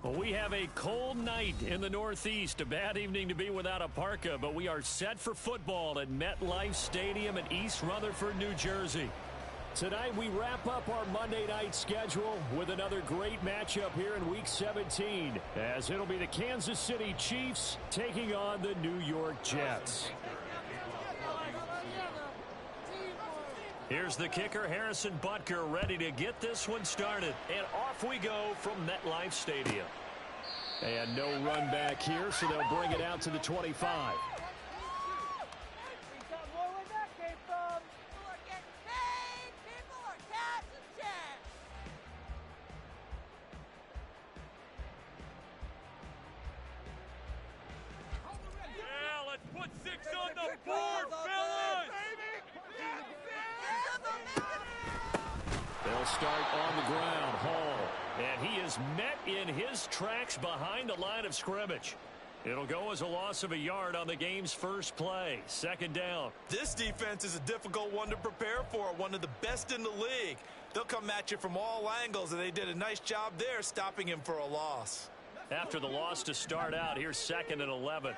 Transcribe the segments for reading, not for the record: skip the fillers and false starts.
Well, we have a cold night in the Northeast. A bad evening to be without a parka, but we are set for football at MetLife Stadium in East Rutherford, New Jersey. Tonight we wrap up our Monday night schedule with another great matchup here in Week 17, as it'll be the Kansas City Chiefs taking on the New York Jets. Here's the kicker, Harrison Butker, ready to get this one started. And off we go from MetLife Stadium. And no run back here, so they'll bring it out to the 25. Yeah, let's put 6 on the board, fellas! They'll start on the ground, Hall. And he is met in his tracks behind the line of scrimmage. It'll go as a loss of a yard on the game's first play. Second down. This defense is a difficult one to prepare for, one of the best in the league. They'll come at you from all angles, and they did a nice job there stopping him for a loss. After the loss to start out, here's 2nd and 11.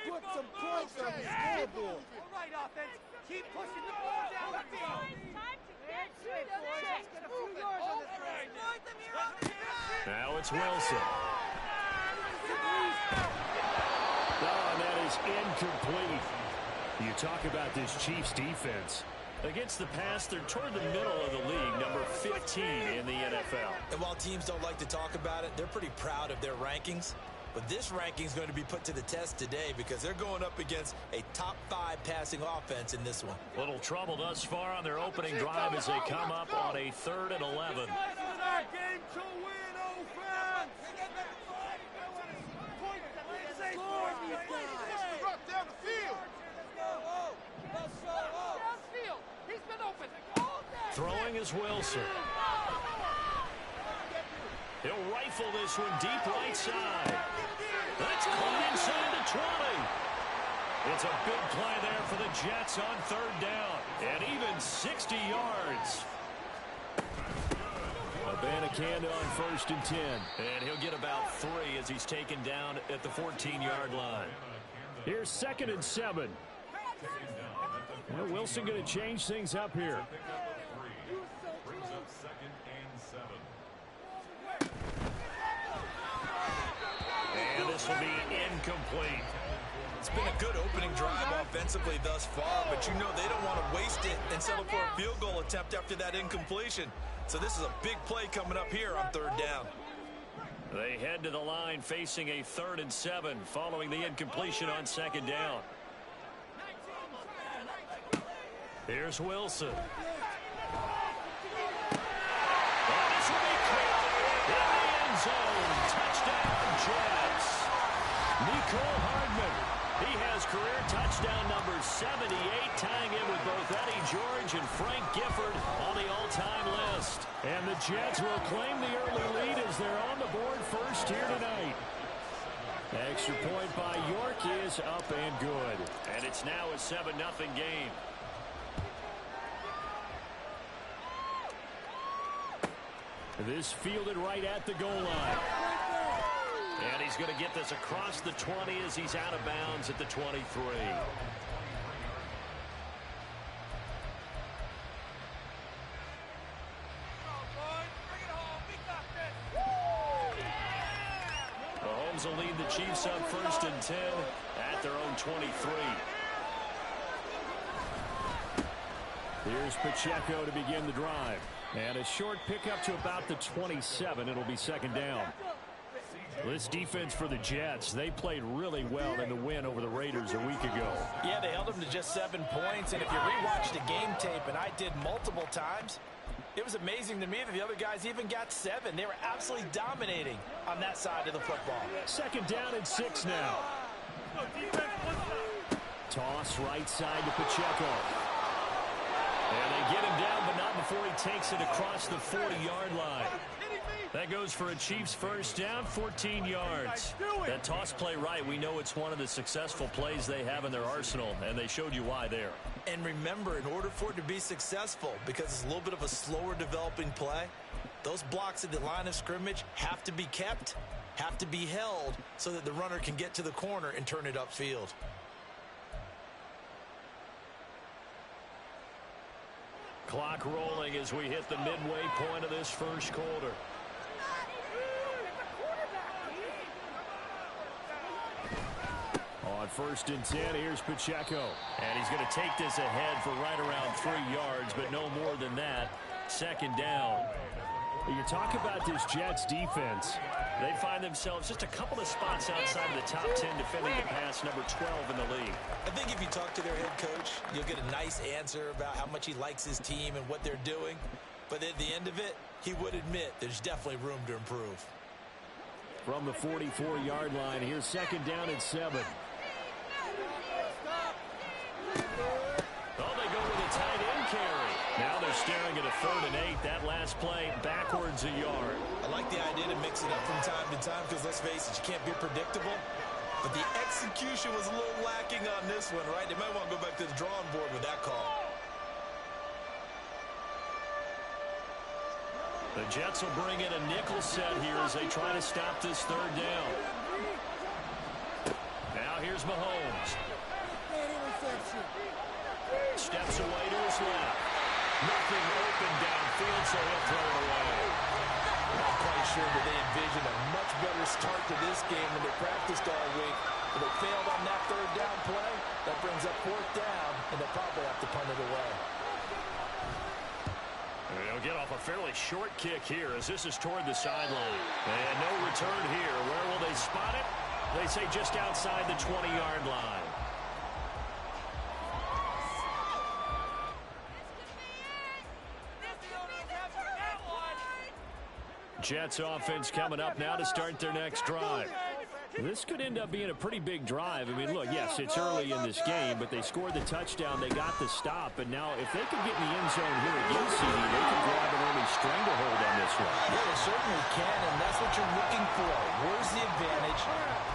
Put some points on the scoreboard. All right, offense. Keep pushing the ball down the field. Time to get Get a few yards on this drive. Now it's Wilson. Oh, that is incomplete. You talk about this Chiefs defense. Against the pass, they're toward the middle of the league, number 15 in the NFL. And while teams don't like to talk about it, they're pretty proud of their rankings. But this ranking is going to be put to the test today because they're going up against a top 5 passing offense in this one. Little trouble thus far on their opening drive as they come up on a 3rd and 11. Game to win, offense! Down the field. Downfield. He's been open all day. Throwing is Wilson. He'll rifle this one deep right side. That's caught inside the 20. It's a big play there for the Jets on 3rd down. And even 60 yards. Abanikanda on 1st and 10. And he'll get about 3 as he's taken down at the 14-yard line. Here's 2nd and 7. Well, Wilson going to change things up here. And this will be incomplete. It's been a good opening drive offensively thus far, but you know they don't want to waste it and settle for a field goal attempt after that incompletion. So this is a big play coming up here on 3rd down. They head to the line facing a 3rd and 7 following the incompletion on 2nd down. Here's Wilson. And this will be caught in the end zone. Touchdown, Jets. Mecole Hardman. He has career touchdown number 78, tying in with both Eddie George and Frank Gifford on the all-time list. And the Jets will claim the early lead as they're on the board first here tonight. Extra point by York is up and good. And it's now a 7-0 game. This fielded right at the goal line. And he's going to get this across the 20 as he's out of bounds at the 23. Mahomes will lead the Chiefs up 1st and 10 at their own 23. Here's Pacheco to begin the drive. And a short pickup to about the 27. It'll be 2nd down. This defense for the Jets, they played really well in the win over the Raiders a week ago. Yeah, they held them to just 7 points. And if you rewatch the game tape, and I did multiple times, it was amazing to me that the other guys even got 7. They were absolutely dominating on that side of the football. 2nd down and 6 now. Toss right side to Pacheco. And they get him down, but not before he takes it across the 40-yard line. That goes for a Chiefs first down, 14 yards. That toss play right, we know it's one of the successful plays they have in their arsenal, and they showed you why there. And remember, in order for it to be successful, because it's a little bit of a slower developing play, those blocks at the line of scrimmage have to be kept, have to be held, so that the runner can get to the corner and turn it upfield. Clock rolling as we hit the midway point of this first quarter. On 1st and 10, here's Pacheco. And he's going to take this ahead for right around 3 yards, but no more than that. 2nd down. You talk about this Jets defense. They find themselves just a couple of spots outside of the top 10 defending the pass, number 12 in the league. I think if you talk to their head coach, you'll get a nice answer about how much he likes his team and what they're doing. But at the end of it, he would admit there's definitely room to improve. From the 44-yard line, here's 2nd down and 7. Oh, they go with a tight end carry. Now they're staring at a 3rd and 8. That last play backwards a yard. I like the idea to mix it up from time to time because, let's face it, you can't be predictable. But the execution was a little lacking on this one, right? They might want to go back to the drawing board with that call. The Jets will bring in a nickel set here as they try to stop this 3rd down. Now here's Mahomes. Steps away to his left. Nothing open downfield, so he'll throw it away. I'm not quite sure that they envisioned a much better start to this game than they practiced all week. But they failed on that 3rd down play. That brings up 4th down, and they'll probably have to punt it away. They'll get off a fairly short kick here as this is toward the sideline. And no return here. Where will they spot it? They say just outside the 20-yard line. Jets offense coming up now to start their next drive. This could end up being a pretty big drive. I mean, look, yes, it's early in this game, but they scored the touchdown. They got the stop. And now if they can get in the end zone here again, CD, they can grab an early stranglehold on this one. Yeah, they certainly can, and that's what you're looking for. Where's the advantage?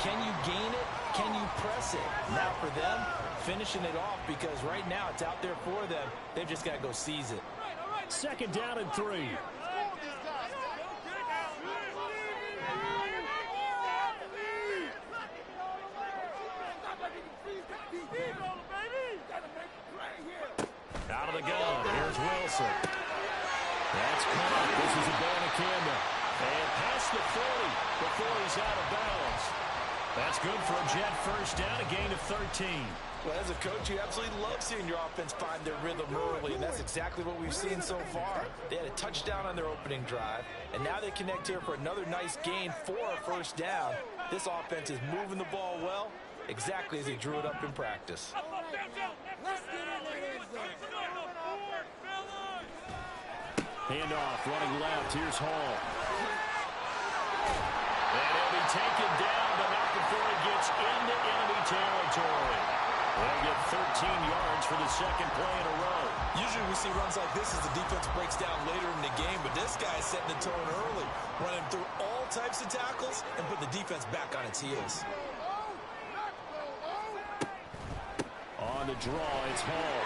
Can you gain it? Can you press it? Now for them, finishing it off, because right now it's out there for them. They've just got to go seize it. 2nd down and 3. Out of the gun, here's Wilson. That's caught. This is a Abanikanda. And past the 40 before he's out of bounds. That's good for a Jet 1st down, a gain of 13. Well, as a coach, you absolutely love seeing your offense find their rhythm early, and that's exactly what we've seen so far. They had a touchdown on their opening drive, and now they connect here for another nice gain for a 1st down. This offense is moving the ball well, exactly as they drew it up in practice. Handoff, running left. Here's Hall. And he'll be taken down, but not before he gets into enemy territory. They'll get 13 yards for the 2nd play in a row. Usually we see runs like this as the defense breaks down later in the game, but this guy's setting the tone early, running through all types of tackles and put the defense back on its heels. On the draw, it's Hall.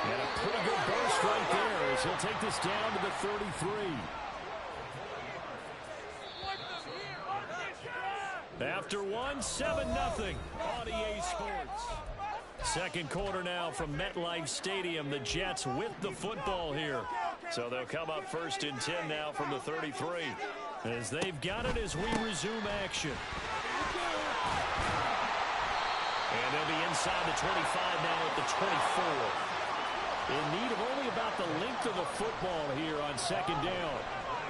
And a pretty good burst right there as he'll take this down to the 33. After one, 7-0 on EA Sports. 2nd quarter now from MetLife Stadium. The Jets with the football here. So they'll come up 1st and 10 now from the 33. As they've got it as we resume action. And they'll be inside the 25 now at the 24. In need of only about the length of the football here on 2nd down.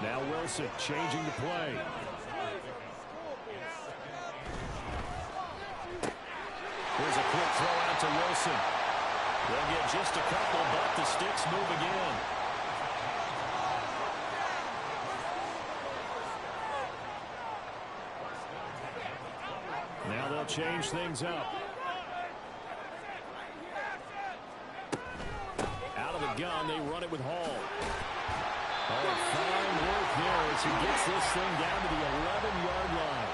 Now Wilson changing the play. Here's a quick throw out to Wilson. They'll get just a couple, but the sticks move again. Now they'll change things up. Out of the gun, they run it with Hall. Oh, fine work there as he gets this thing down to the 11-yard line.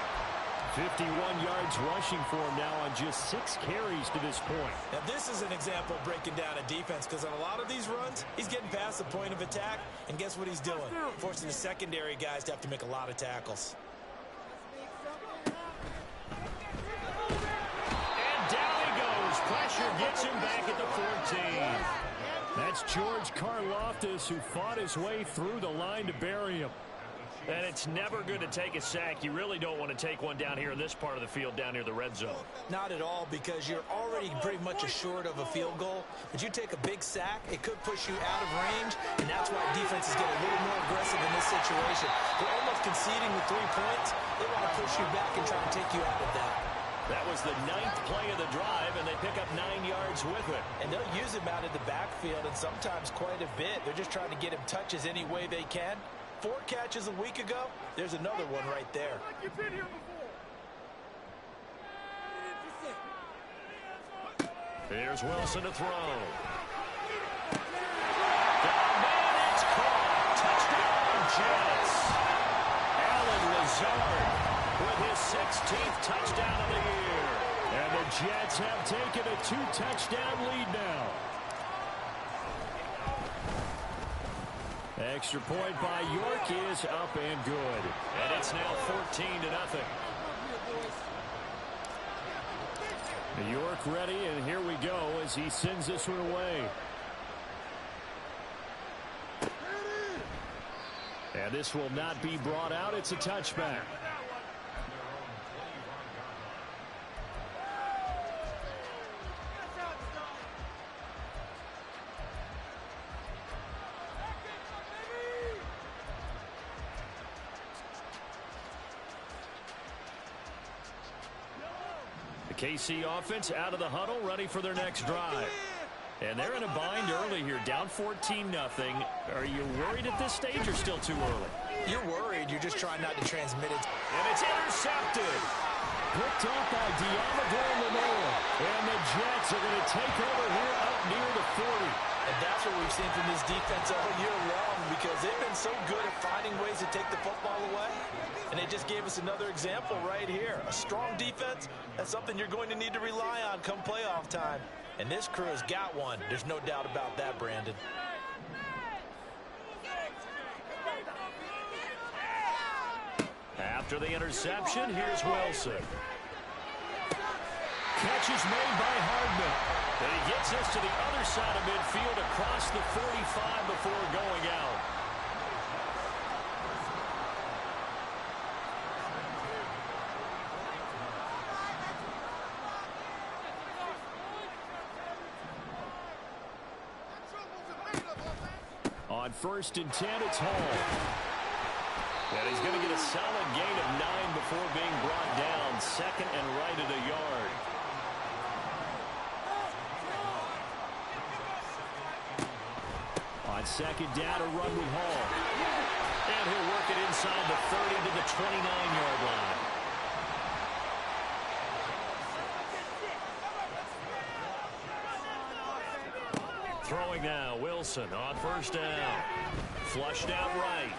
51 yards rushing for him now on just 6 carries to this point. Now, this is an example of breaking down a defense, because on a lot of these runs, he's getting past the point of attack, and guess what he's doing? Forcing the secondary guys to have to make a lot of tackles. And down he goes. Pressure gets him back at the 14. That's George Karlaftis, who fought his way through the line to bury him. And it's never good to take a sack. You really don't want to take one down here in this part of the field, down near the red zone. Not at all, because you're already pretty much assured of a field goal. But you take a big sack, it could push you out of range, and that's why defenses get a little more aggressive in this situation. They're almost conceding the 3 points. They want to push you back and try and take you out of that. That was the 9th play of the drive, and they pick up 9 yards with it. And they'll use him out of the backfield, and sometimes quite a bit. They're just trying to get him touches any way they can. 4 catches a week ago, there's another one right there. You've been here before. Here's Wilson to throw. And it's caught. Touchdown, Jets. Allen Lazard with his 16th touchdown of the year. And the Jets have taken a 2-touchdown lead now. Extra point by York is up and good. And it's now 14-0. York ready, and here we go as he sends this one away. And this will not be brought out. It's a touchback. KC offense out of the huddle, ready for their next drive. And they're in a bind early here, down 14-0. Are you worried at this stage or still too early? You're worried. You're just trying not to transmit it. And it's intercepted. Picked off by Diamador Lenore. And the Jets are going to take over here up near the 40. And that's what we've seen from this defense all year long, because they've been so good at finding ways to take the football away. And they just gave us another example right here. A strong defense, that's something you're going to need to rely on come playoff time. And this crew has got one. There's no doubt about that, Brandon. After the interception, here's Wilson. Catch is made by Hardman. And he gets us to the other side of midfield across the 45 before going out. On 1st and 10, it's Hall. And he's going to get a solid gain of 9 before being brought down. 2nd and right at a yard. On 2nd down, a run with Hall. And he'll work it inside the 30 to the 29-yard line. Throwing now, Wilson on 1st down. Flushed out right.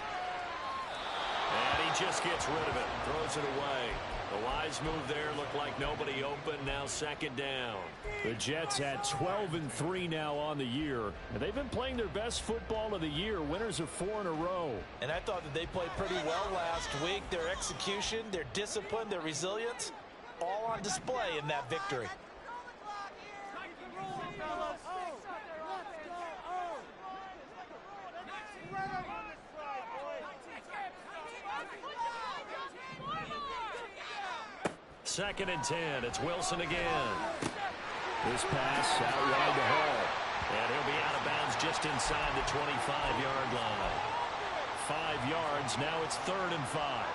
And he just gets rid of it. Throws it away. The wise move there. Looked like nobody open. Now 2nd down. The Jets at 12-3 now on the year. And they've been playing their best football of the year. Winners of 4 in a row. And I thought that they played pretty well last week. Their execution, their discipline, their resilience, all on display in that victory. Second and 10. It's Wilson again. This pass out wide to Hall. And he'll be out of bounds just inside the 25-yard line. 5 yards. Now it's 3rd and 5.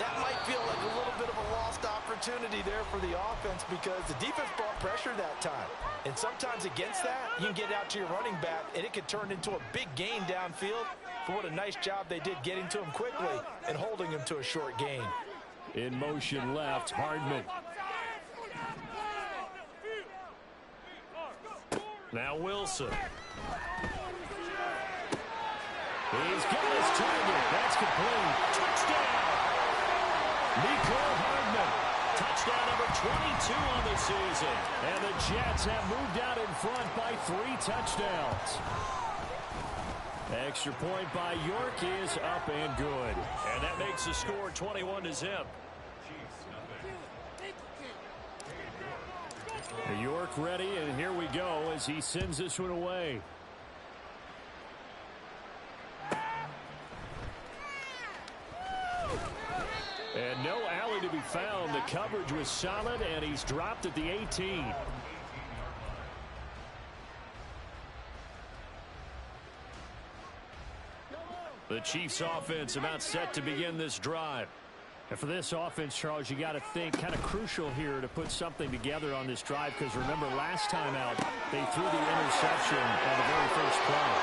That might feel like a little bit of a lost opportunity there for the offense, because the defense brought pressure that time. And sometimes against that, you can get out to your running back, and it could turn into a big gain downfield. But what a nice job they did getting to him quickly and holding him to a short gain. In motion left, Hardman. Now Wilson. He's got his target. That's complete. Touchdown. Mecole Hardman Touchdown number 22 on the season. And the Jets have moved out in front by 3 touchdowns. Extra point by York is up and good. And that makes the score 21-0. York ready, and here we go as he sends this one away. And no alley to be found. The coverage was solid, and he's dropped at the 18. The Chiefs offense about set to begin this drive. And for this offense, Charles, you got to think kind of crucial here to put something together on this drive, because remember last time out they threw the interception on the very first play.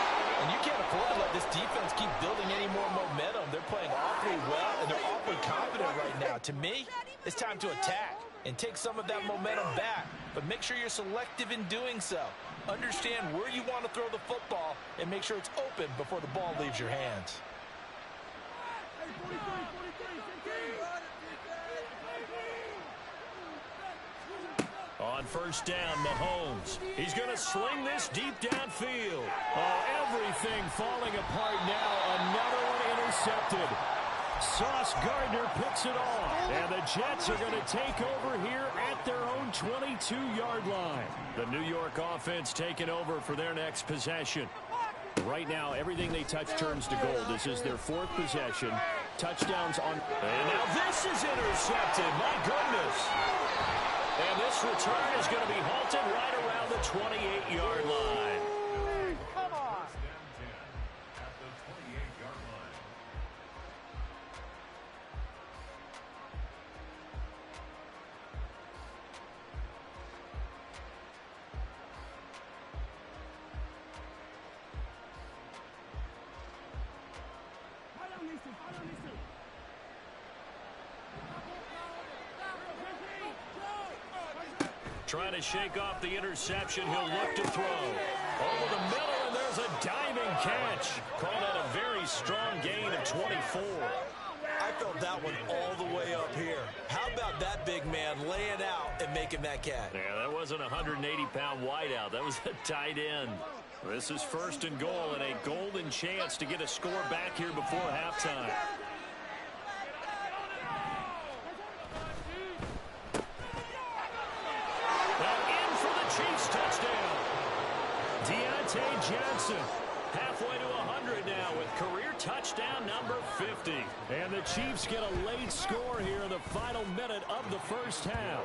And you can't afford to let this defense keep building any more momentum. They're playing awfully well, and they're awfully confident right now. To me, it's time to attack and take some of that momentum back. But make sure you're selective in doing so. Understand where you want to throw the football and make sure it's open before the ball leaves your hands. On first down, Mahomes. He's going to sling this deep downfield. Oh, everything falling apart now. Another one intercepted. Sauce Gardner picks it off. And the Jets are going to take over here at their own 22-yard line. The New York offense taking over for their next possession. Right now, everything they touch turns to gold. This is their 4th possession. Touchdowns on... And now this is intercepted. My goodness. And this return is going to be halted right around the 28-yard line. Come on. At the 28-yard line. Trying to shake off the interception. He'll look to throw. Over the middle, and there's a diving catch. Called out a very strong gain of 24. I felt that one all the way up here. How about that big man laying out and making that catch? Yeah, that wasn't a 180-pound wideout. That was a tight end. This is 1st and goal, and a golden chance to get a score back here before halftime. Chiefs touchdown. Deontay Johnson halfway to 100 now with career touchdown number 50. And the Chiefs get a late score here in the final minute of the first half.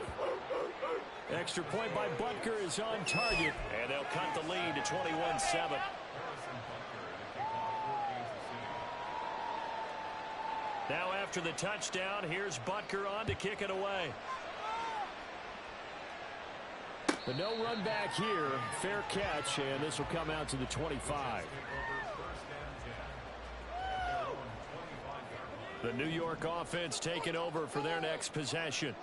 Extra point by Butker is on target, and they'll cut the lead to 21-7. Now after the touchdown, here's Butker on to kick it away. The no run back here, fair catch, and this will come out to the 25. The New York offense taking over for their next possession.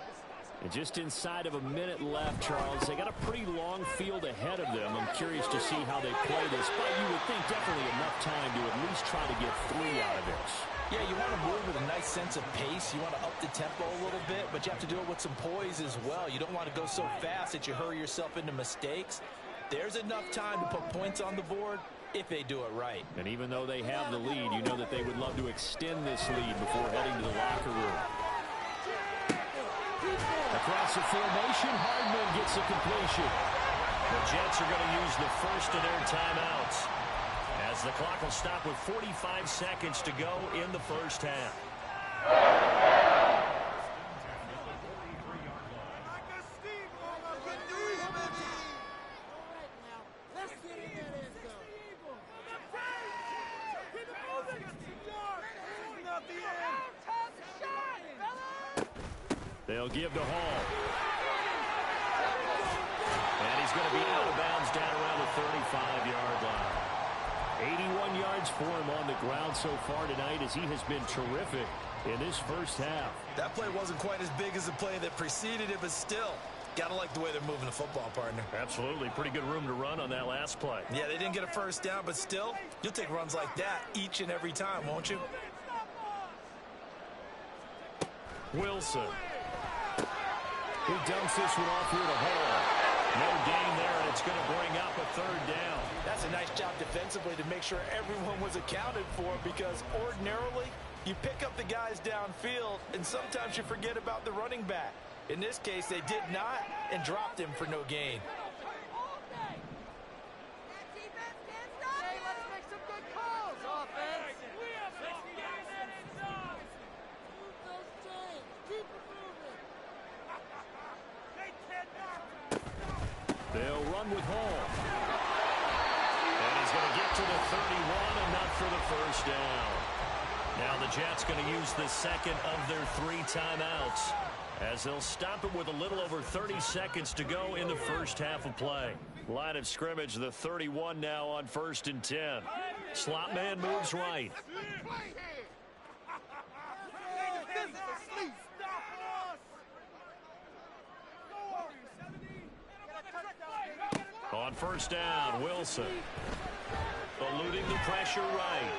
And just inside of a minute left, Charles, they got a pretty long field ahead of them. I'm curious to see how they play this, but you would think definitely enough time to at least try to get 3 out of this. Yeah, you want to move with a nice sense of pace. You want to up the tempo a little bit, but you have to do it with some poise as well. You don't want to go so fast that you hurry yourself into mistakes. There's enough time to put points on the board if they do it right. And even though they have the lead, you know that they would love to extend this lead before heading to the locker room. Across the formation, Hardman gets the completion. The Jets are going to use the first of their timeouts, as the clock will stop with 45 seconds to go in the first half. They'll give to Hall. And he's going to be out of bounds down around the 35-yard line. 81 yards for him on the ground so far tonight, as he has been terrific in this first half. That play wasn't quite as big as the play that preceded it, but still, gotta like the way they're moving the football, partner. Absolutely. Pretty good room to run on that last play. Yeah, they didn't get a first down, but still, you'll take runs like that each and every time, won't you? Wilson. He dumps this one off here to Hall. No gain there, and it's going to bring up a third down. That's a nice job defensively to make sure everyone was accounted for, because ordinarily you pick up the guys downfield and sometimes you forget about the running back. In this case, they did not and dropped him for no gain. They'll run with Hall. And he's going to get to the 31, enough for the first down. Now the Jets going to use the second of their 3 timeouts, as they'll stop it with a little over 30 seconds to go in the first half of play. Line of scrimmage, the 31 now on 1st and 10. Slot man moves right. On first down, Wilson eluding the pressure right.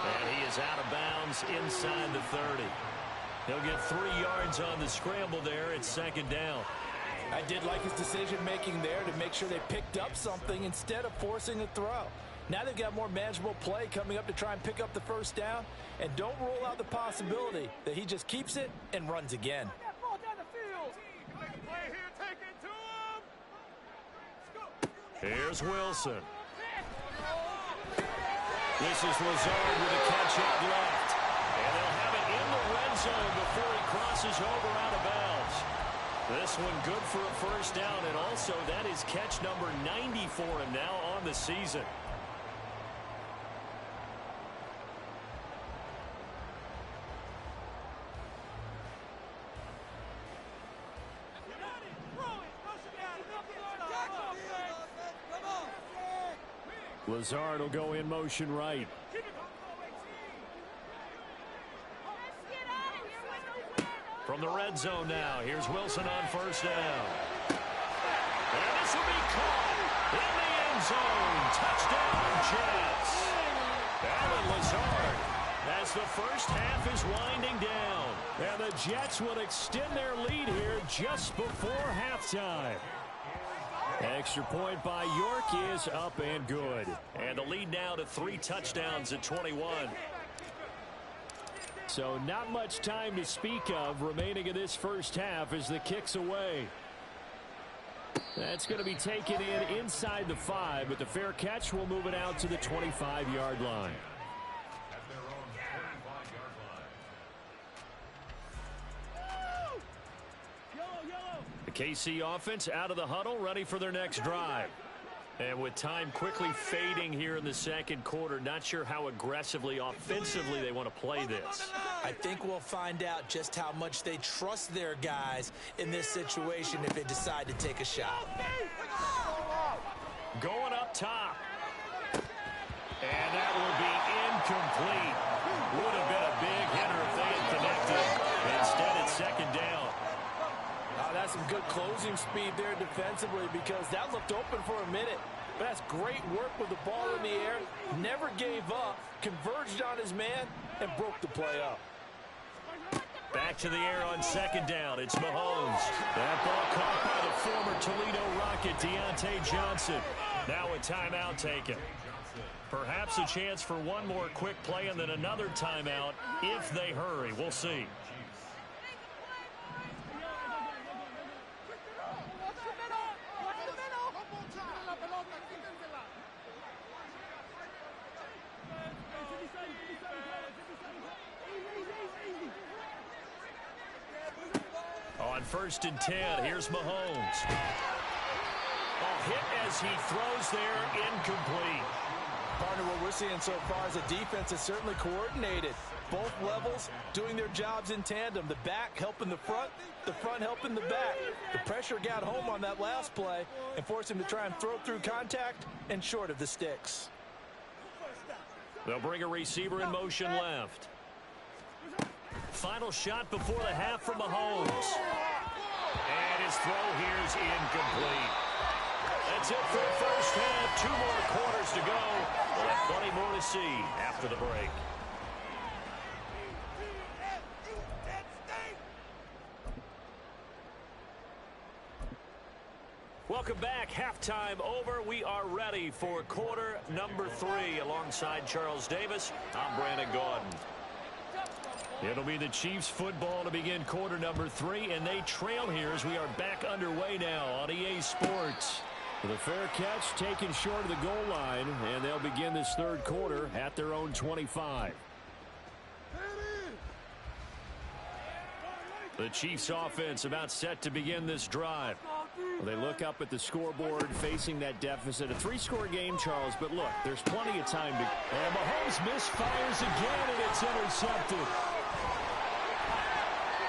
And he is out of bounds inside the 30. He'll get 3 yards on the scramble there. It's 2nd down. I did like his decision-making there to make sure they picked up something instead of forcing a throw. Now they've got more manageable play coming up to try and pick up the first down. And don't rule out the possibility that he just keeps it and runs again. Here's Wilson. This is Lazard with a catch out left. And they'll have it in the red zone before he crosses over out of bounds. This one good for a first down, and also that is catch number 90 for him now on the season. Lazard will go in motion right. From the red zone now, here's Wilson on first down. And this will be caught in the end zone. Touchdown, Jets. Allen Lazard, as the first half is winding down. And the Jets will extend their lead here just before halftime. Extra point by York is up and good. And the lead now to 3 touchdowns at 21. So not much time to speak of remaining in this first half as the kick's away. That's going to be taken in inside the 5, but the fair catch will move it out to the 25-yard line. At their own 25-yard line. The KC offense out of the huddle, ready for their next drive. And with time quickly fading here in the second quarter, not sure how aggressively, offensively they want to play this. I think we'll find out just how much they trust their guys in this situation if they decide to take a shot. Going up top. And that will be incomplete. Would have been a big hitter if they had connected. Instead, it's 2nd down. That's some good closing speed there defensively, because that looked open for a minute. But that's great work with the ball in the air. Never gave up, converged on his man, and broke the play up. Back to the air on 2nd down. It's Mahomes. That ball caught by the former Toledo Rocket, Deontay Johnson. Now a timeout taken. Perhaps a chance for one more quick play and then another timeout if they hurry. We'll see. On 1st and 10, here's Mahomes. A hit as he throws there, incomplete. Partner, what we're seeing so far is a defense that's certainly coordinated. Both levels doing their jobs in tandem. The back helping the front helping the back. The pressure got home on that last play and forced him to try and throw through contact and short of the sticks. They'll bring a receiver in motion left. Final shot before the half from Mahomes. And his throw here is incomplete. That's it for the first half. 2 more quarters to go. We'll have plenty more to see after the break. back. Halftime over. We are ready for quarter number 3. Alongside Charles Davis, I'm Brandon Gaudin. It'll be the Chiefs football to begin quarter number 3, and they trail here as we are back underway now on EA Sports. The fair catch taken short of the goal line, and they'll begin this third quarter at their own 25. The Chiefs offense about set to begin this drive. Well, they look up at the scoreboard facing that deficit. A 3-score game, Charles, but look, there's plenty of time to... And Mahomes misfires again, and it's intercepted.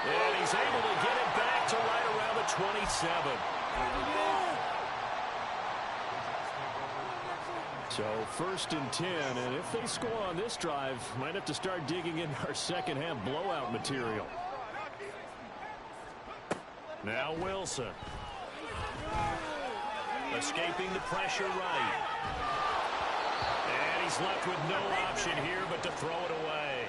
And he's able to get it back to right around the 27. So 1st and 10, and if they score on this drive, might have to start digging in our second half blowout material. Now Wilson. Escaping the pressure right. And he's left with no option here but to throw it away.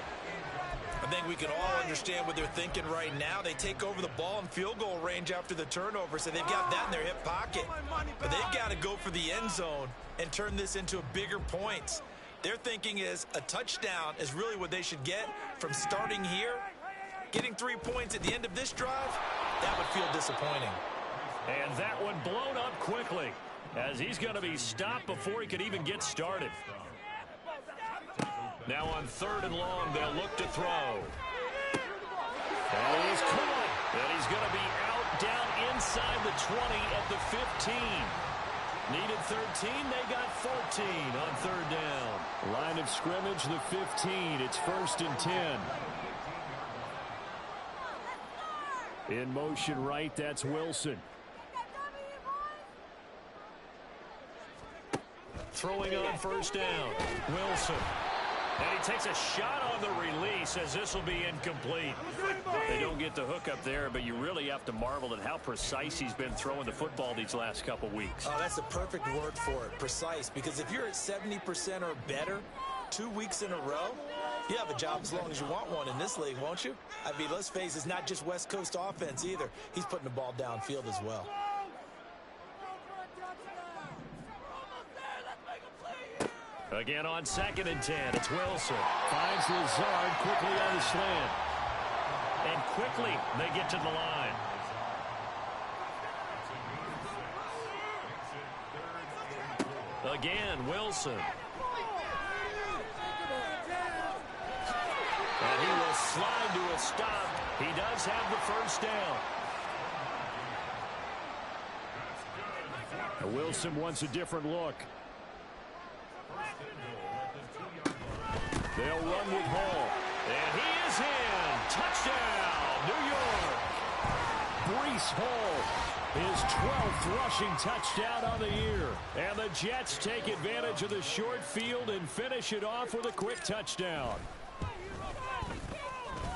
I think we can all understand what they're thinking right now. They take over the ball in field goal range after the turnover, so they've got that in their hip pocket. But they've got to go for the end zone and turn this into bigger points. Their thinking is a touchdown is really what they should get from starting here. Getting 3 points at the end of this drive, that would feel disappointing. And that one blown up quickly as he's going to be stopped before he could even get started. Now on 3rd and long, they'll look to throw. And he's caught. And he's going to be out down inside the 20 at the 15. Needed 13. They got 14 on 3rd down. Line of scrimmage, the 15. It's 1st and 10. In motion right, that's Wilson. Throwing on 1st down. Wilson. And he takes a shot on the release as this will be incomplete. They don't get the hook up there, but you really have to marvel at how precise he's been throwing the football these last couple weeks. Oh, that's the perfect word for it, precise. Because if you're at 70% or better 2 weeks in a row, you have a job as long as you want one in this league, won't you? I mean, let's face it, it's not just West Coast offense either. He's putting the ball downfield as well. Again on 2nd and 10, it's Wilson. Finds Lazard quickly on the slant. And quickly they get to the line. Again, Wilson. And he will slide to a stop. He does have the 1st down. Wilson wants a different look. They'll run with Hall. And he is in. Touchdown, New York. Breece Hall, his 12th rushing touchdown on the year. And the Jets take advantage of the short field and finish it off with a quick touchdown.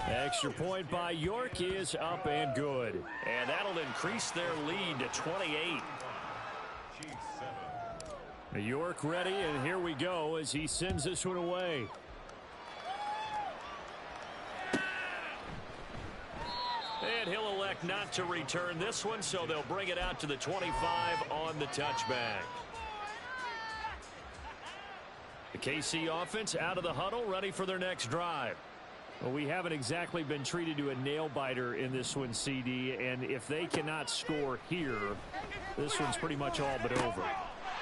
Extra point by York is up and good. And that'll increase their lead to 28. York ready, and here we go as he sends this one away. And he'll elect not to return this one, so they'll bring it out to the 25 on the touchback. The KC offense out of the huddle, ready for their next drive. Well, we haven't exactly been treated to a nail-biter in this one, CD, and if they cannot score here, this one's pretty much all but over.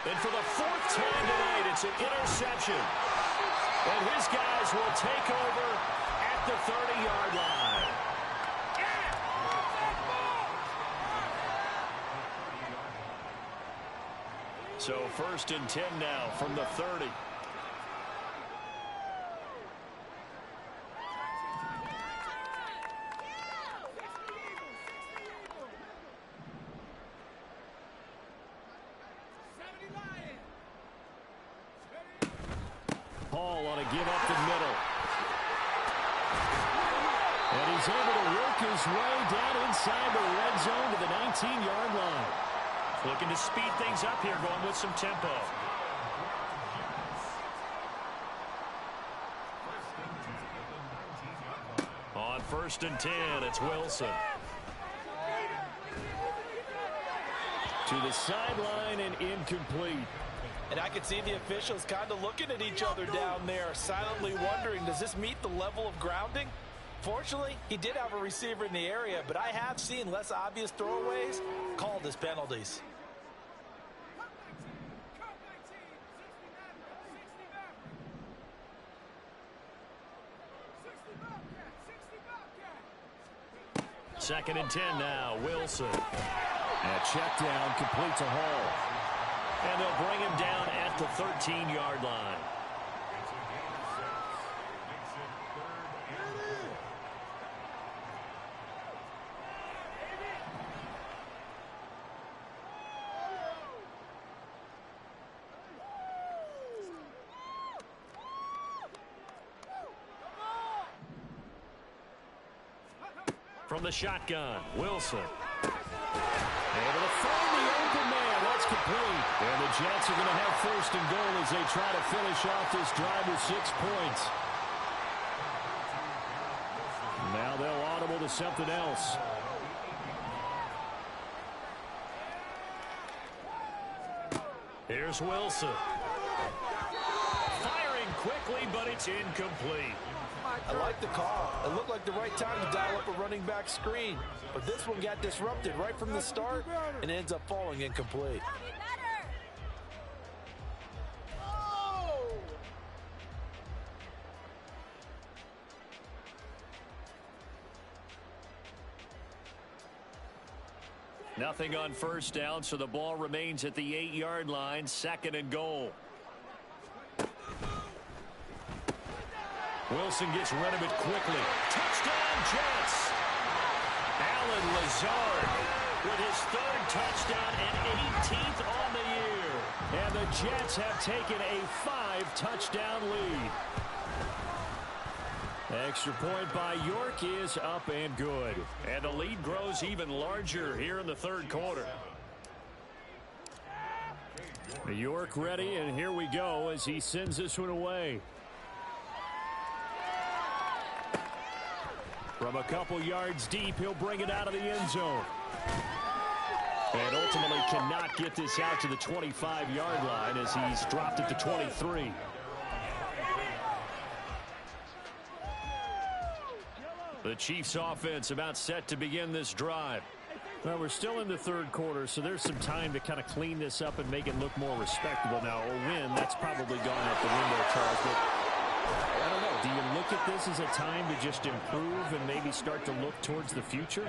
And for the 4th time tonight, it's an interception. And his guys will take over at the 30-yard line. So 1st and 10 now from the 30. Hall on a give up the middle. And he's able to work his way down inside the red zone to the 19-yard line. Looking to speed things up here, going with some tempo. On 1st and 10, it's Wilson. To the sideline and incomplete. And I can see the officials kind of looking at each other down there, silently wondering, does this meet the level of grounding? Fortunately, he did have a receiver in the area, but I have seen less obvious throwaways called as penalties. Second and 10 now. Wilson. And a check down, complete to Hall. And they'll bring him down at the 13-yard line. From the shotgun, Wilson. Able to find the open man. That's complete. And the Jets are going to have first and goal as they try to finish off this drive with 6 points. Now they'll audible to something else. Here's Wilson. Firing quickly, but it's incomplete. I like the call. It looked like the right time to dial up a running back screen. But this one got disrupted right from the start and ends up falling incomplete. Nothing on first down, so the ball remains at the 8-yard line, second and goal. Wilson gets rid of it quickly. Touchdown, Jets! Allen Lazard with his 3rd touchdown and 18th on the year. And the Jets have taken a 5-touchdown lead. Extra point by York is up and good. And the lead grows even larger here in the 3rd quarter. York ready, and here we go as he sends this one away. From a couple yards deep, he'll bring it out of the end zone. And ultimately cannot get this out to the 25-yard line as he's dropped it to 23. The Chiefs offense about set to begin this drive. Well, we're still in the 3rd quarter, so there's some time to kind of clean this up and make it look more respectable. Now, a win, that's probably gone out the window, Charles. But I don't know. Do you look at this as a time to just improve and maybe start to look towards the future?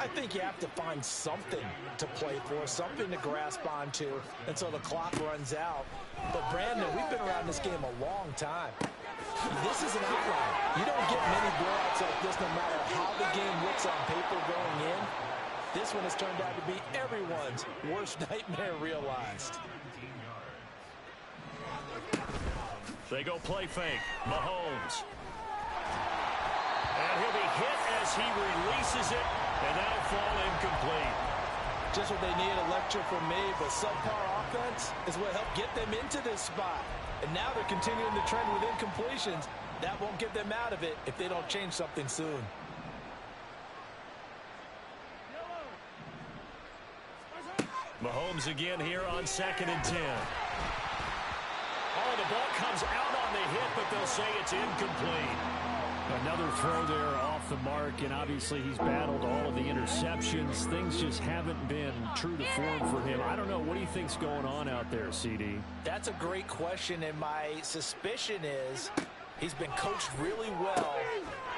I think you have to find something to play for, something to grasp onto until the clock runs out. But, Brandon, we've been around this game a long time. This is an outlier. You don't get many blowouts like this no matter how the game looks on paper going in. This one has turned out to be everyone's worst nightmare realized. They go play fake. Mahomes. And he'll be hit as he releases it, and that'll fall incomplete. Just what they need, a lecture from me, but subpar offense is what helped get them into this spot. And now they're continuing the trend with incompletions. That won't get them out of it if they don't change something soon. Mahomes again here on 2nd and 10. Oh, the ball comes out on the hit, but they'll say it's incomplete. Another throw there off the mark, and obviously he's battled all of the interceptions. Things just haven't been true to form for him. I don't know. What do you think's going on out there, CD? That's a great question, and my suspicion is he's been coached really well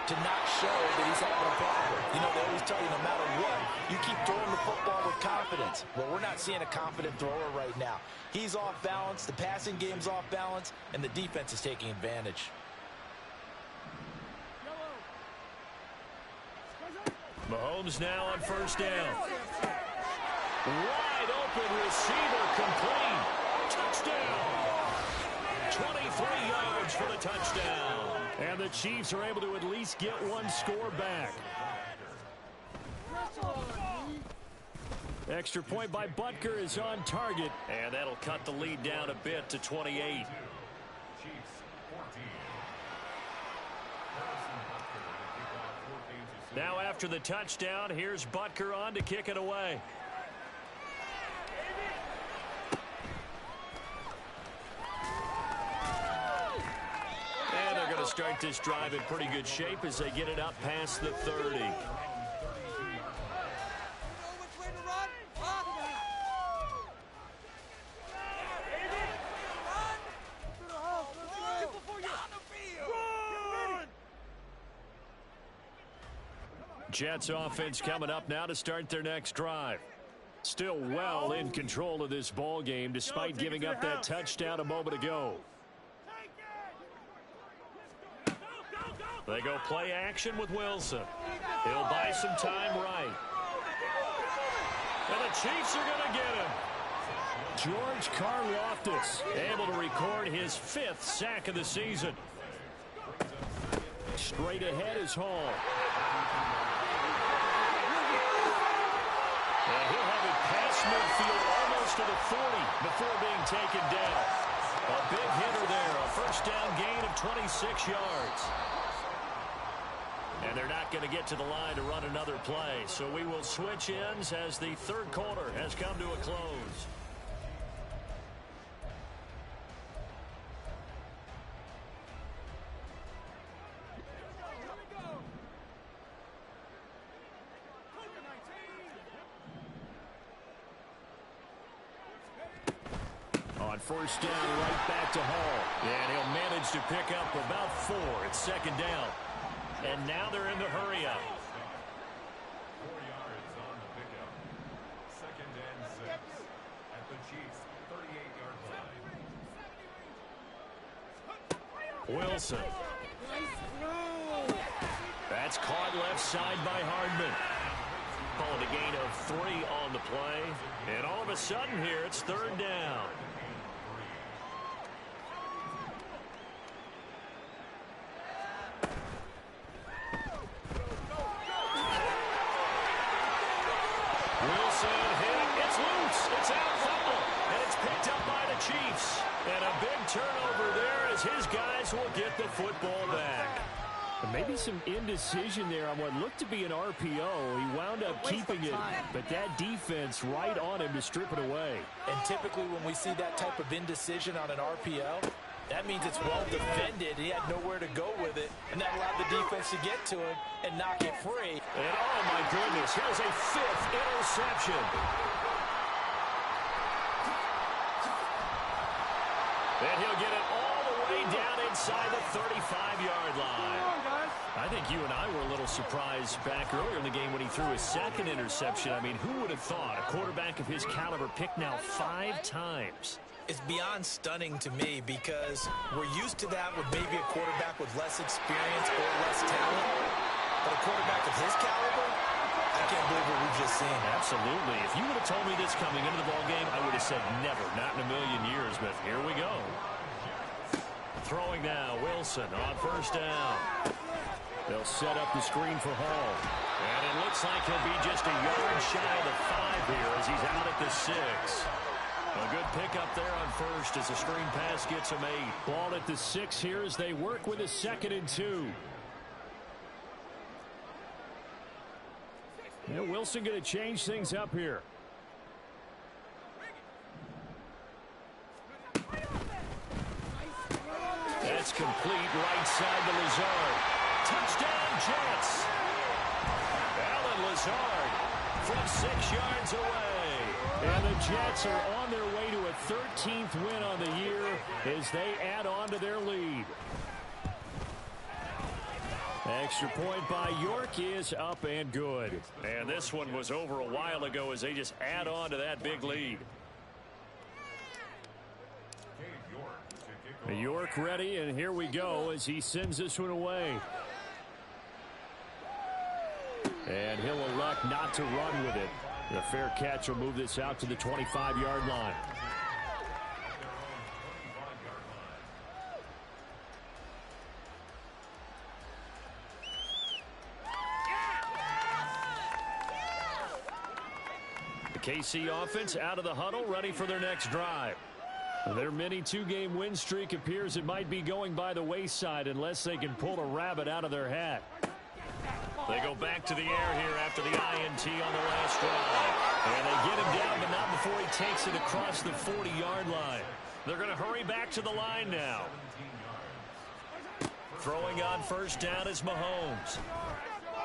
to not show that he's having a problem. You know, they always tell you no matter what, you keep throwing the football with confidence. Well, we're not seeing a confident thrower right now. He's off balance, the passing game's off balance, and the defense is taking advantage. Mahomes now on first down. Wide open receiver complete. Touchdown. 23 yards for the touchdown. And the Chiefs are able to at least get one score back. Extra point by Butker is on target. And that'll cut the lead down a bit to 28. Now after the touchdown, here's Butker on to kick it away. start this drive in pretty good shape as they get it up past the 30. Jets offense coming up now to start their next drive. Still well in control of this ball game despite giving up that touchdown a moment ago. They go play action with Wilson. He'll buy some time right. And the Chiefs are going to get him. George Karlaftis able to record his 5th sack of the season. Straight ahead is Hall. And he'll have it past midfield almost to the 40 before being taken down. A big hitter there. A first down gain of 26 yards. And they're not going to get to the line to run another play. So we will switch ends as the third quarter has come to a close. On first down, right back to Hall. And he'll manage to pick up about 4. It's second down. And now they're in the hurry up. 4 yards on the pickup. Second and 6 at the Chiefs' 38-yard line. Wilson. That's caught left side by Hardman. Calling a gain of 3 on the play. And all of a sudden here, it's third down. Chiefs. And a big turnover there as his guys will get the football back. Maybe some indecision there on what looked to be an RPO. He wound up keeping it, but that defense right on him to strip it away. And typically when we see that type of indecision on an RPO, that means it's well defended. He had nowhere to go with it, and that allowed the defense to get to him and knock it free. And oh my goodness, here's a 5th interception. And he'll get it all the way down inside the 35-yard line. I think you and I were a little surprised back earlier in the game when he threw his 2nd interception. I mean, who would have thought a quarterback of his caliber picked now 5 times? It's beyond stunning to me because we're used to that with maybe a quarterback with less experience or less talent. But a quarterback of his caliber, I can't believe what we've just seen. Absolutely. If you would have told me this coming into the ballgame, I would have said never, not in a million years. But here we go. Throwing now, Wilson on first down. They'll set up the screen for Hall. And it looks like he'll be just a yard shy of the 5 here as he's out at the 6. A good pickup there on first as the screen pass gets him 8. Ball at the 6 here as they work with a 2nd and 2. And Wilson going to change things up here. That's complete right side to Lazard. Touchdown Jets. Allen Lazard from 6 yards away. And the Jets are on their way to a 13th win on the year as they add on to their lead. Extra point by York is up and good. And this one was over a while ago as they just add on to that big lead. York ready, and here we go as he sends this one away. And he'll elect not to run with it. The fair catch will move this out to the 25-yard line. The KC offense out of the huddle, ready for their next drive. Their mini 2-game win streak appears it might be going by the wayside unless they can pull a rabbit out of their hat. They go back to the air here after the INT on the last drive. And they get him down, but not before he takes it across the 40-yard line. They're going to hurry back to the line now. Throwing on first down is Mahomes.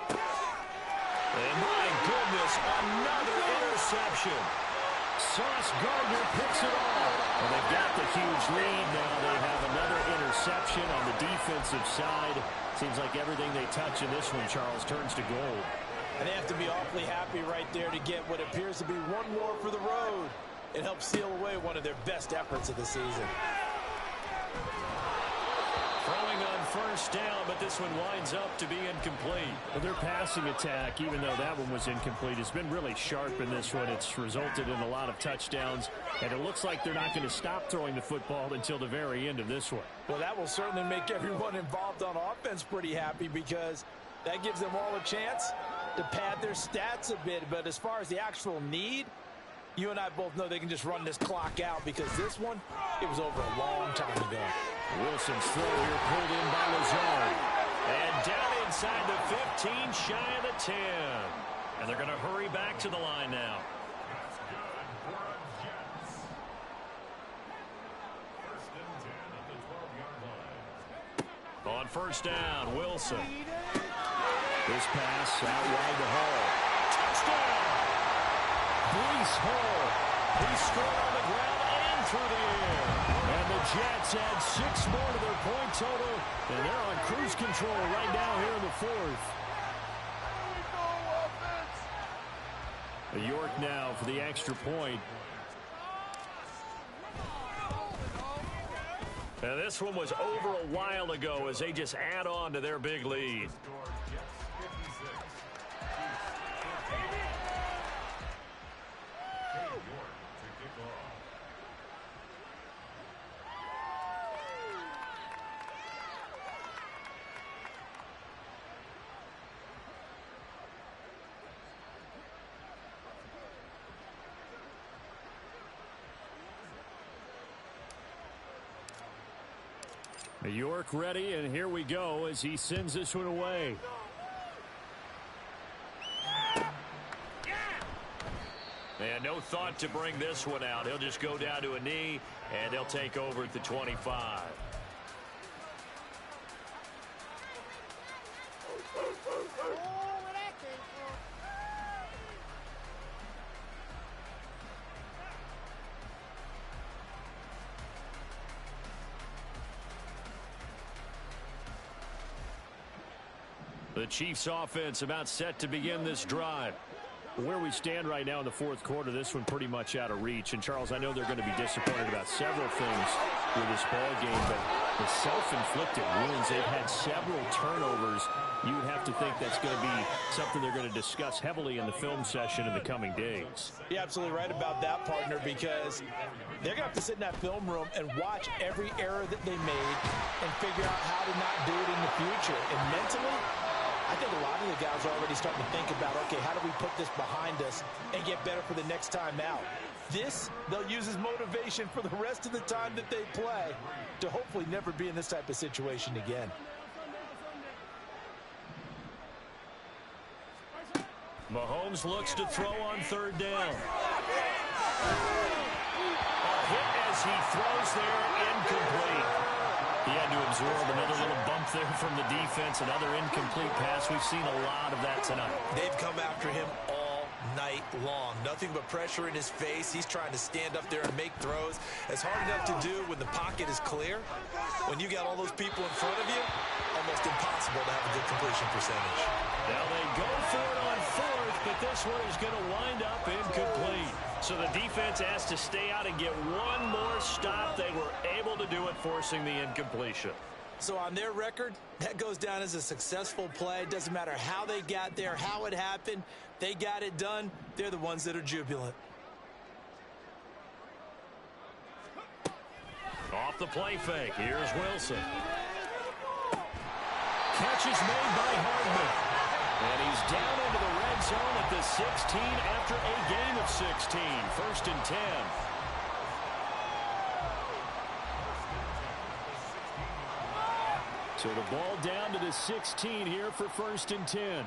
And my goodness, another interception. Sauce Gardner picks it off. And they've got the huge lead now. They have another interception on the defensive side. Seems like everything they touch in this one, Charles, turns to gold. And they have to be awfully happy right there to get what appears to be one more for the road. It helps seal away one of their best efforts of the season. Throwing on first down, but this one winds up to be incomplete. Well, their passing attack, even though that one was incomplete, has been really sharp in this one. It's resulted in a lot of touchdowns, and it looks like they're not going to stop throwing the football until the very end of this one. Well, that will certainly make everyone involved on offense pretty happy because that gives them all a chance to pad their stats a bit. But as far as the actual need, you and I both know they can just run this clock out because this one, it was over a long time ago. Wilson's throw here pulled in by Lazard. And down inside the 15, shy of the 10. And they're going to hurry back to the line now. That's good for a Jets. First and 10 at the 12-yard line. On first down, Wilson. This pass out wide to Hall. Touchdown! Breece Hall. He scored on the ground and through the air. And the Jets add 6 more to their point total. And they're on cruise control right now here in the fourth. York now for the extra point. And this one was over a while ago as they just add on to their big lead. Score Jets 56. Cade York to kick off. York ready, and here we go as he sends this one away. And no thought to bring this one out. He'll just go down to a knee, and they'll take over at the 25. The Chiefs offense about set to begin this drive. Where we stand right now in the fourth quarter, this one pretty much out of reach. And, Charles, I know they're going to be disappointed about several things with this ball game, but the self-inflicted wounds, they've had several turnovers. You would have to think that's going to be something they're going to discuss heavily in the film session in the coming days. You're absolutely right about that, partner, because they're going to have to sit in that film room and watch every error that they made and figure out how to not do it in the future. And mentally, I think a lot of the guys are already starting to think about, okay, how do we put this behind us and get better for the next time out? This, they'll use as motivation for the rest of the time that they play to hopefully never be in this type of situation again. Mahomes looks to throw on third down. A hit as he throws there, incomplete. He had to absorb another little bump there from the defense, another incomplete pass. We've seen a lot of that tonight. They've come after him all night long. Nothing but pressure in his face. He's trying to stand up there and make throws. It's hard enough to do when the pocket is clear. When you got all those people in front of you, almost impossible to have a good completion percentage. Now they go for it on fourth, but this one is going to wind up incomplete. So the defense has to stay out and get one more stop. They were able to do it, forcing the incompletion. So on their record, that goes down as a successful play. It doesn't matter how they got there, how it happened. They got it done. They're the ones that are jubilant. Off the play fake. Here's Wilson. Catch is made by Hardman. And he's down into the red zone at the 16 after a game of 16. First and 10. So the ball down to the 16 here for first and 10.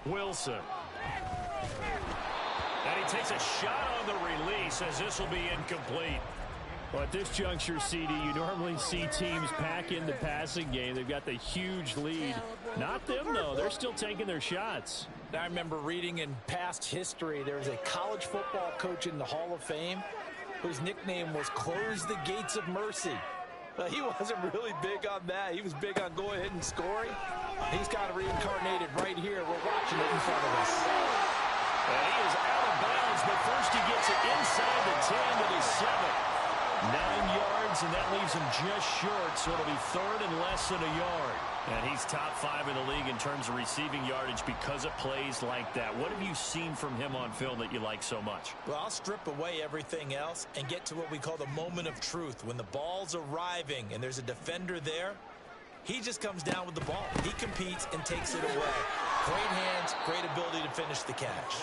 Wilson. And he takes a shot on the release as this will be incomplete. Well, at this juncture, CD, you normally see teams pack in the passing game. They've got the huge lead. Not them, though. They're still taking their shots. I remember reading in past history, there was a college football coach in the Hall of Fame whose nickname was Close the Gates of Mercy. He wasn't really big on that. He was big on go ahead and scoring. He's kind of reincarnated right here. We're watching it in front of us. And he is out of bounds, but first he gets it inside the 10 to the 7. 9 yards, and that leaves him just short, so it'll be third and less than a yard. And he's top 5 in the league in terms of receiving yardage because of plays like that. What have you seen from him on film that you like so much? Well, I'll strip away everything else and get to what we call the moment of truth. When the ball's arriving and there's a defender there, he just comes down with the ball. He competes and takes it away. Great hands, great ability to finish the catch.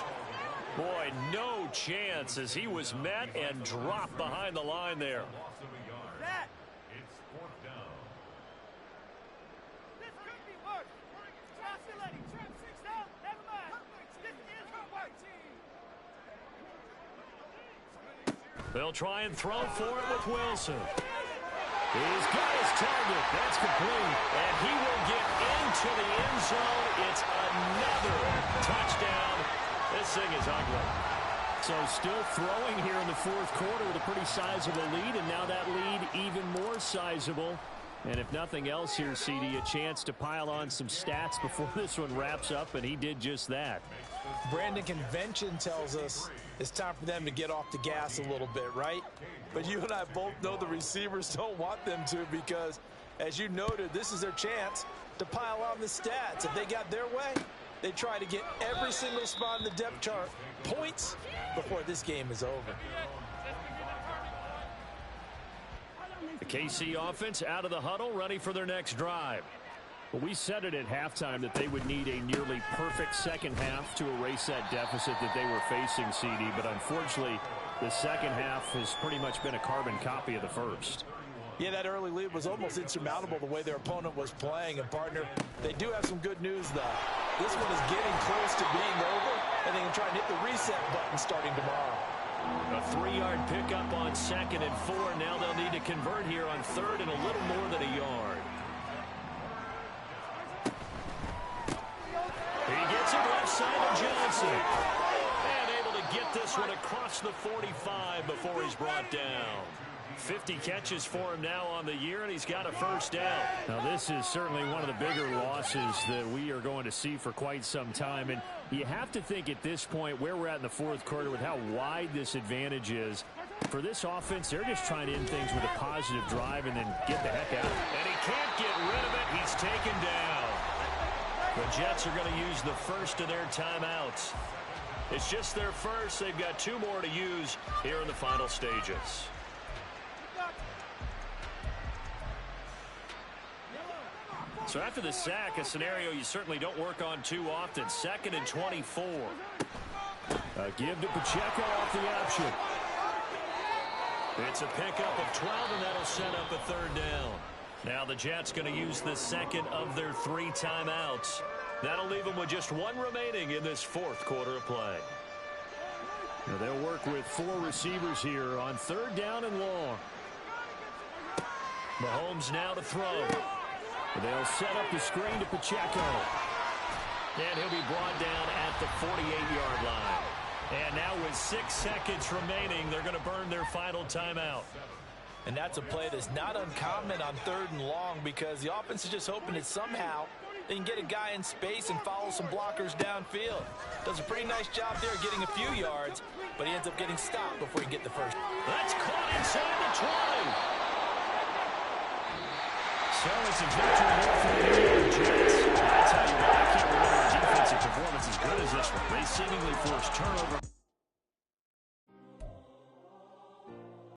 Boy, no chance as he was met and dropped behind the line there. Loss of a yard. That. It's fourth down. This could be worse. Oscillating. Trap 6 down. Never mind. This is working. They'll try and throw for it with Wilson. He's got his target. That's complete. And he will get into the end zone. It's another touchdown. This thing is ugly. So still throwing here in the fourth quarter with a pretty sizable lead, and now that lead even more sizable. And if nothing else here, CD, a chance to pile on some stats before this one wraps up, and he did just that. Brandon, convention tells us it's time for them to get off the gas a little bit, right? But you and I both know the receivers don't want them to because, as you noted, this is their chance to pile on the stats. If they got their way, they try to get every single spot in the depth chart points before this game is over. The KC offense out of the huddle, ready for their next drive. Well, we said it at halftime that they would need a nearly perfect second half to erase that deficit that they were facing, CD. But unfortunately, the second half has pretty much been a carbon copy of the first. Yeah, that early lead was almost insurmountable the way their opponent was playing. And, partner, they do have some good news, though. This one is getting close to being over, and they can try and hit the reset button starting tomorrow. A 3-yard pickup on 2nd and 4. Now they'll need to convert here on 3rd and a little more than a yard. He gets it left side to Johnson. And able to get this one across the 45 before he's brought down. 50 catches for him now on the year, and he's got a first down. Now, this is certainly one of the bigger losses that we are going to see for quite some time. And you have to think at this point where we're at in the fourth quarter with how wide this advantage is. For this offense, they're just trying to end things with a positive drive and then get the heck out. And he can't get rid of it. He's taken down. The Jets are going to use the first of their timeouts. It's just their first. They've got 2 more to use here in the final stages. So after the sack, a scenario you certainly don't work on too often. 2nd and 24. A give to Pacheco off the option. It's a pickup of 12, and that'll set up a 3rd down. Now the Jets going to use the second of their 3 timeouts. That'll leave them with just 1 remaining in this fourth quarter of play. Now they'll work with 4 receivers here on 3rd down and long. Mahomes now to throw. They'll set up the screen to Pacheco. And he'll be brought down at the 48-yard line. And now with 6 seconds remaining, they're going to burn their final timeout. And that's a play that's not uncommon on 3rd and long because the offense is just hoping that somehow they can get a guy in space and follow some blockers downfield. Does a pretty nice job there getting a few yards, but he ends up getting stopped before he can get the first. That's caught inside the 20. So it's a victory here for the New York Jets. I tell you what, I can't remember a defensive performance as good as this one. They seemingly forced turnover.